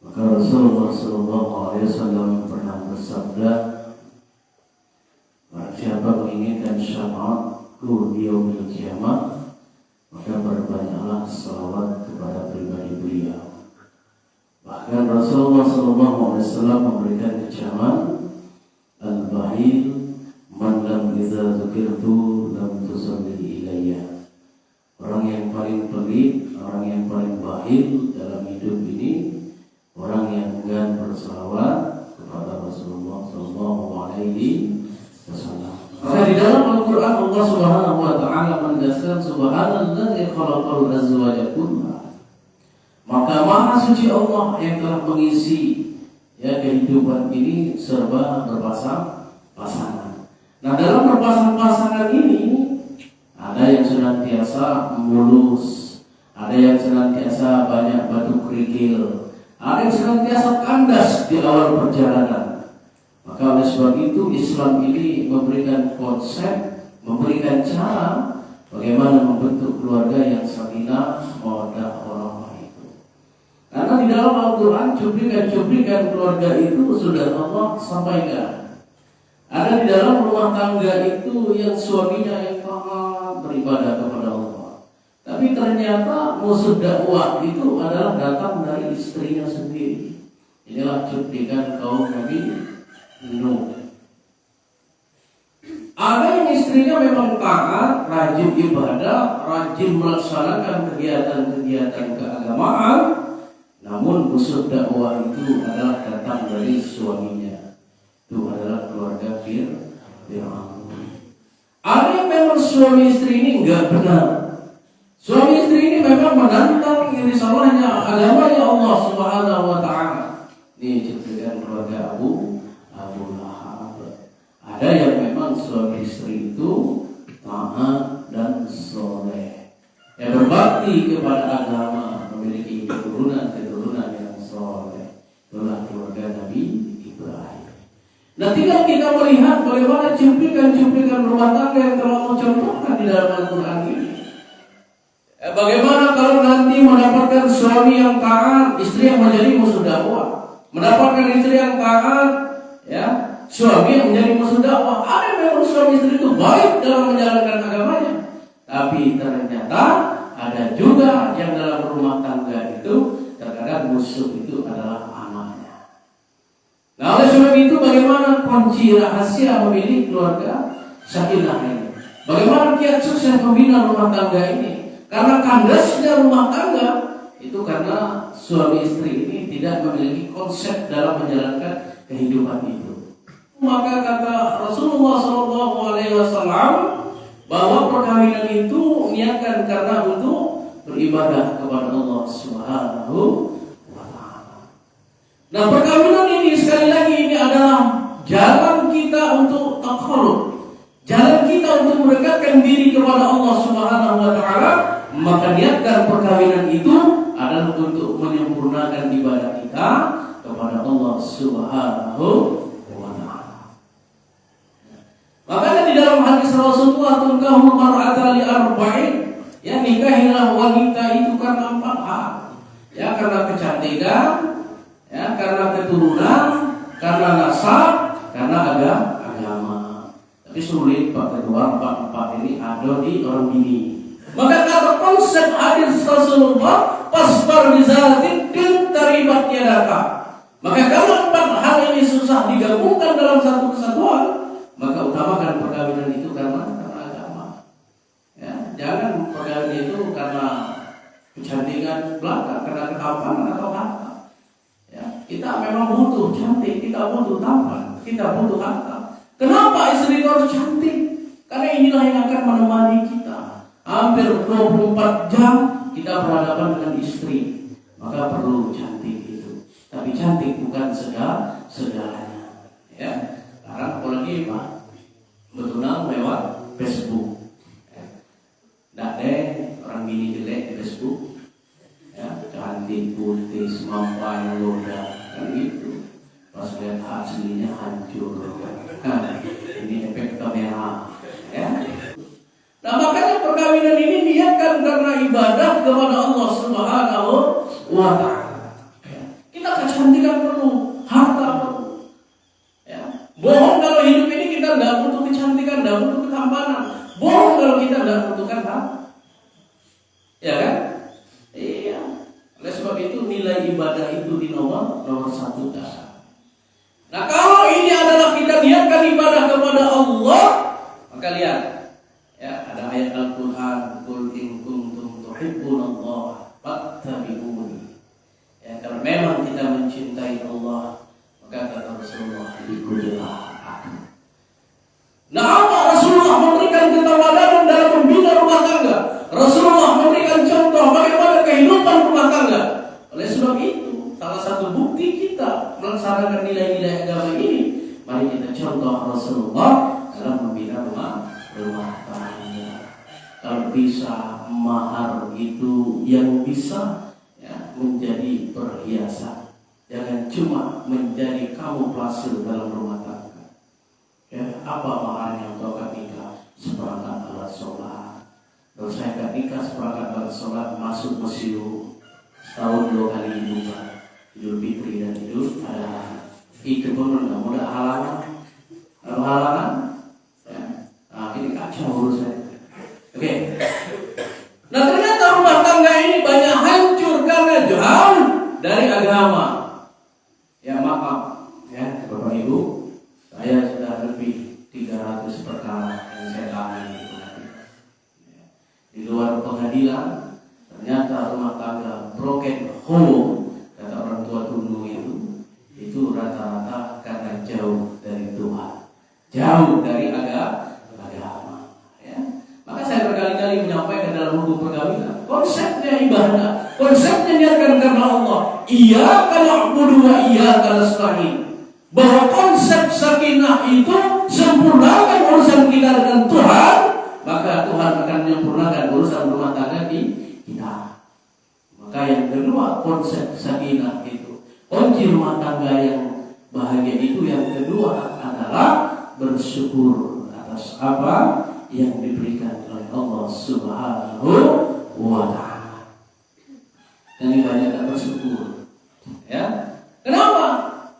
Maka Rasulullah SAW pernah bersabda, barang siapa menginginkan syafaatku di yaumil qiyamah, maka berbanyaklah salawat kepada pribadi beliau. Bahkan Rasulullah SAW memberikan kecaman, al-bahil man lam idza dzukirtu lam tusalli ilayya. Orang yang paling pelit, orang yang paling bahil dalam hidup ini, orang yang enggan bersalawat kepada Rasulullah SAW. Di dalam Al-Quran Allah Subhanahu wa Ta'ala menegaskan Subhanalladzi khalaqal azwaja kullaha. Maka Maha Suci Allah yang telah mengisi kehidupan ini serba berpasang-pasangan. Nah, dalam berpasang-pasangan ini ada yang senantiasa mulus, ada yang senantiasa banyak batu kerikil, ada yang senantiasa kandas di awal perjalanan. Maka oleh sebab itu Islam ini memberikan konsep, memberikan cara bagaimana membentuk keluarga yang sakinah, mawaddah, warahmah itu. Karena di dalam Al-Quran cuplikan-cuplikan keluarga itu sudah Allah sampaikan. Ada di dalam rumah tangga itu yang suaminya yang taat beribadah kepada Allah, tapi ternyata musuh dakwah itu adalah datang dari istrinya sendiri. Inilah cuplikan kaum Nabi Nuh. Ada yang istrinya memang taat, rajin ibadah, rajin melaksanakan kegiatan-kegiatan keagamaan, namun musuh dakwah itu adalah datang dari suaminya. Itu adalah keluarga Fir'aun. Ada yang memang suami istri ini enggak benar. Suami istri ini memang menantang risalahnya, agamanya Allah Subhanahu wa Ta'ala. Ini cuplikan keluarga Abu Lahab. Ada yang memang suami istri itu taat dan soleh, yang berbakti kepada agama, memiliki keturunan yang soleh. Itulah keluarga Nabi Ibrahim. Nah, tinggal kita melihat bagaimana cuplikan-cuplikan rumah tangga yang telah mencontohkan di dalam Al-Quran ini. Bagaimana kalau nanti mendapatkan suami yang taat, istri yang menjadi musuh dakwah, mendapatkan istri yang taat, suami yang menjadi musuh dakwah. Ada memang suami istri itu baik dalam menjalankan agamanya, tapi ternyata ada juga yang dalam rumah tangga itu terkadang musuh itu adalah anaknya. Nah, oleh sebab itu bagaimana kunci rahasia memilih keluarga sakinah ini? Bagaimana kiat sukses membina rumah tangga ini? Karena kandasnya rumah tangga itu karena suami istri ini tidak memiliki konsep dalam menjalankan kehidupan itu. Maka kata Rasulullah SAW bahwa perkawinan itu niatkan karena untuk beribadah kepada Allah Subhanahu wa Ta'ala. Nah, perkawinan ini sekali lagi ini adalah jalan kita untuk taqarrub, jalan kita untuk mendekatkan diri kepada Allah Subhanahu wa Ta'ala. Maka niatkan perkawinan itu adalah untuk menyempurnakan ibadah kita kepada Allah Subhanahu wa Ta'ala. Makanya di dalam hadis Rasulullah tunkahul mar'ata li arba'in, nikahilah wanita itu karena 4 hal. Karena kecantikan, karena keturunan, karena nasab, karena agama. Tapi sulit Pak kedua 4 ini ada di orang bini. Maka kata konsep hadis Rasulullah, fasbar bizatin taribat yadaka. Maka kalau 4 hal ini susah digabungkan dalam satu kesatuan, maka utamakan perkawinan itu karena agama. Jangan perkawinan itu karena kecantikan belaka, karena ketampanan atau harta. Kita memang butuh cantik, kita butuh tampan, kita butuh harta. Kenapa istri itu harus cantik? Karena inilah yang akan menemani kita. Hampir 24 jam kita berhadapan dengan istri, maka perlu cantik itu. Tapi cantik bukan segalanya. Sekarang apalagi Pak, betulan lewat Facebook. Nggak deh orang bini jelek di Facebook. Cantik, putih, semampai, loda, kan gitu. Pas lihat aslinya hancur. Ini efek kamera. Nah, makanya perkawinan ini niatkan karena ibadah kepada Allah Subhanahu wa Ta'ala. Kita kecantikan perlu, harta perlu. Ya. Bohong kalau hidup ini kita tidak butuh kecantikan, tidak butuh ketampanan. Bohong kalau kita tidak butuhkan harta. Ya kan? Iya. Oleh sebab itu nilai ibadah itu di nomor satu dasar. Nah kalau ini adalah kita niatkan ibadah kepada Allah, maka lihat, ya ada ayat Al-Quran, Qul in kuntum tuhibbunallah fattabi'uni. Ya kalau memang kita mencintai Allah, maka kata Rasulullah, ikutilah aku. Nah apa Rasulullah memberikan keteladanan dalam membina rumah tangga? Rasulullah memberikan contoh bagaimana kehidupan rumah tangga. Oleh sebab itu, salah satu bukti kita melaksanakan nilai-nilai agama ini, mari kita contoh Rasulullah dalam membina rumah tangga. Kalau bisa mahar itu yang bisa ya, menjadi perhiasan, jangan cuma menjadi kamuflase dalam rumah tangga. Ya, apa maharnya untuk akad nikah? Seperangkat alat sholat. Kalau saya akad nikah seperangkat alat sholat, masuk museum setahun 2 kali hidupan, Idul Fitri dan Idul Adha. Itu pun tidak mudah halangan. Kalau halangan, ya, nah ini kacau urusan. Oke. Nah ternyata rumah tangga ini banyak hancur karena jauh dari agama. Ya maaf, ya Bapak Ibu, saya sudah lebih 300 perkara yang saya tangani. Di luar pengadilan, ternyata rumah tangga broken home, kata orang tua dulu itu rata-rata karena jauh dari Tuhan, jauh dari agama. Ya. Maka saya berkali-kali menyampaikan dalam hukum perkawinan, konsepnya ibadah, konsepnya niatkan karena Allah. Iyyaka na'budu wa iyyaka nasta'in. Bahwa konsep sakinah itu sempurnakan urusan kita dengan Tuhan, maka Tuhan akan menyempurnakan urusan rumah tangga kita. Maka yang kedua, konsep sakinah itu, kunci rumah tangga yang bahagia itu yang kedua adalah bersyukur atas apa yang diberikan oleh Allah Subhanahu wa Ta'ala. Dan ini banyak yang bersyukur. Ya, kenapa?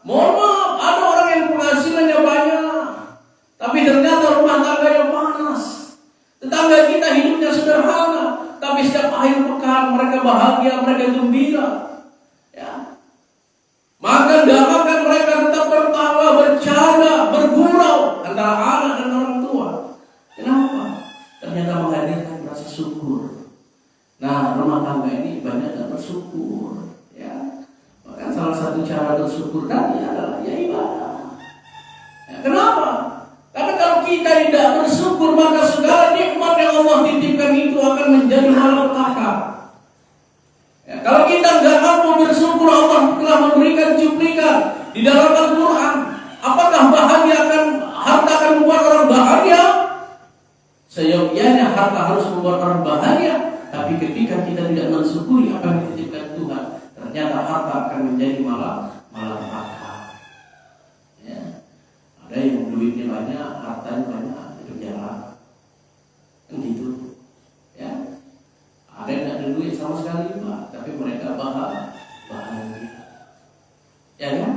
Mohon maaf, ada orang yang penghasilannya banyak, tapi ternyata rumah tangganya panas. Tetangga kita hidupnya sederhana, tapi setiap akhir pekan mereka bahagia, mereka gembira. Ya. Makan gak makan mereka tetap tertawa, bercanda, bergurau antara anak dan orang tua. Kenapa? Ternyata menghadirkan rasa syukur. Nah, rumah tangga ini banyak yang bersyukur. Ya. Maka salah satu cara bersyukur tadi adalah ya ibadah. Ya, kenapa? Karena kalau kita tidak bersyukur, maka segala nikmat yang Allah titipkan itu akan menjadi malapetaka. Ya, kalau kita nggak mampu bersyukur, Allah telah memberikan cuplikan di dalam Al-Quran. Apakah harta akan membuat orang bahagia? Seyogyanya harta harus membuat orang bahagia, tapi ketika kita tidak mensyukuri apa yang dititipkan Tuhan, ternyata harta akan menjadi malapetaka. Ya. Ada yang duitnya banyak, hartanya banyak, itu jalan. Kan gitu. Ya. Ada yang tidak ada duit sama sekali, Pak, tapi mereka bahagia. Ya kan?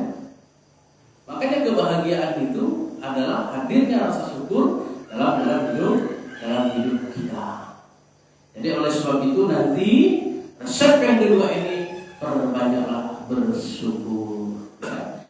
Makanya kebahagiaan itu adalah hadirnya rasa syukur dalam hidup kita. Jadi oleh sebab itu nanti resep yang kedua ini perbanyaklah bersyukur.